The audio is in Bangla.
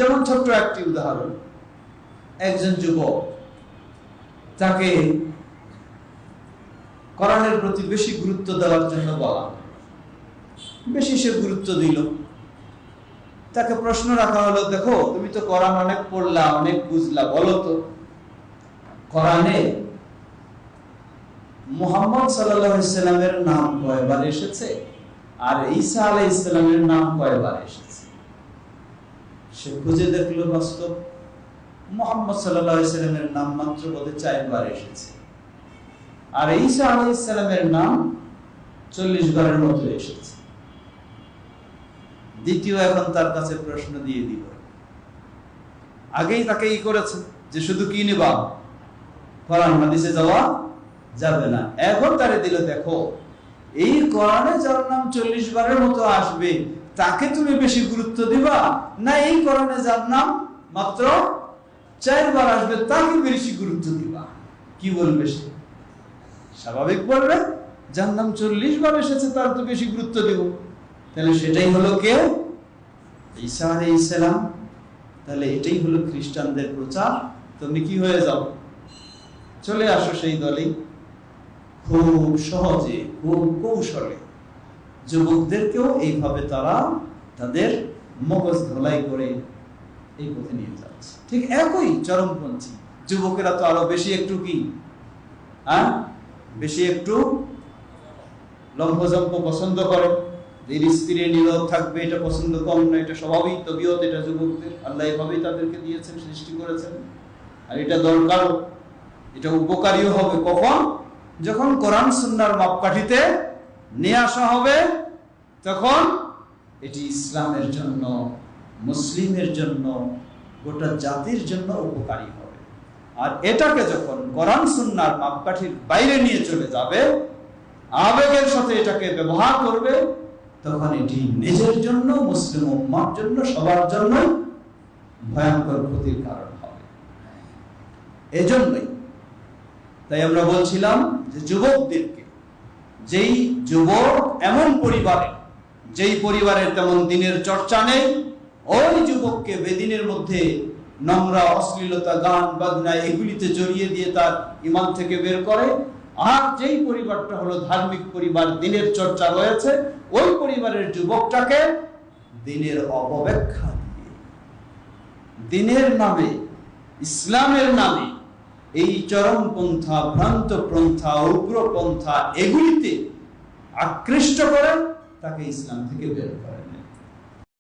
যেমন ছোট্ট একটি উদাহরণ, একজন যুবক, তাকে কোরআনের প্রতি বেশি গুরুত্ব দেওয়ার জন্য বলা, বেশি সে গুরুত্ব দিল। তাকে প্রশ্ন রাখা হলো, দেখো তুমি তো কোরআন অনেক পড়লা, অনেক বুঝলা, বলো তো কোরআনে মুহাম্মদ সাল্লাল্লাহু আলাইহি সাল্লামের নাম কয়বার এসেছে আর ঈসা আলাইহিস সালামের নাম কয়বার এসেছে? সে খুঁজে দেখলো, বাস্তব মুহাম্মদ সাল্লাল্লাহু আলাইহি সাল্লামের নাম মাত্র বোধহয় 4 বার এসেছে, আর ঈসা আলাইহিস সালামের নাম 40 বারের মতো এসেছে। দ্বিতীয় এখন তার কাছে প্রশ্ন দিয়ে দিল, আগেই তাকে করেছে যে শুধু কি নিবা, কোরআন হাদিসে যাওয়া যাবে না। এখন তারে দিল, দেখো এই কোরআনে যার নাম 40 বারের মতো আসবে তাকে তুমি বেশি গুরুত্ব দিবা, না এই কোরআনে যার নাম মাত্র 4 বার আসবে তাকে বেশি গুরুত্ব দিবা? কি বলবে সে? স্বাভাবিক বলবে যার নাম 40 বার এসেছে তার তো বেশি গুরুত্ব দেব। তাহলে সেটাই হলো কে? ঈসা আলাইহিস সালাম। তাহলে এটাই হলো খ্রিস্টানদের প্রচার। তুমি কি হয়ে যাও, চলে আসো সেই দলে। খুব সহজে, খুব কৌশলে যুবকদেরকেও এইভাবে তারা তাদের মগজ ধোলাই করে এই পথে নিয়ে যাচ্ছে। ঠিক একই চরমপন্থী যুবকেরা তো আরো বেশি একটু কি বেশি একটু লম্ফজম্প পছন্দ করে, স্ত্রী নীরব থাকবে, এটা পছন্দ কম না, এটা স্বাভাবিক তবিয়ত, এটা যুবকদের আল্লাহ এভাবেই তাদেরকে দিয়েছেন, সৃষ্টি করেছেন। আর এটা দরকার, এটা উপকারীও হবে কখন? যখন কোরআন সুন্নাহর মাপকাঠিতে নিয়ে আসা হবে, তখন এটি ইসলামের জন্য, মুসলিমের জন্য, গোটা জাতির জন্য উপকারী হবে। আর এটাকে যখন কোরআন সুন্নাহর মাপকাঠির বাইরে নিয়ে চলে যাবে, আবেগের সাথে এটাকে ব্যবহার করবে, তখন এটি নিজের জন্য, মুসলিম উম্মার জন্য, সবার জন্য ভয়ঙ্কর ক্ষতির কারণ হবে। এজন্যই তাই আমরা বলছিলাম যে যুবকদেরকে, যেই যুবক এমন পরিবারে, যেই পরিবারের তেমন দিনের চর্চা নেই, ওই যুবককে বেদিনের মধ্যে নোংরা অশ্লীলতা, গান বাজনা এগুলিতে জড়িয়ে দিয়ে তার ঈমান থেকে বের করে। আর যেই পরিবারটা হলো ধার্মিক পরিবার, দিনের চর্চা রয়েছে, ওই পরিবারের যুবকটাকে দিনের অপব্যাখ্যা দিয়ে, দিনের নামে, ইসলামের নামে এই চরমপন্থা, ভ্রান্ত পন্থা, উগ্রপন্থা এগুলিতে আকৃষ্ট করে তাকে ইসলাম থেকে বের করে।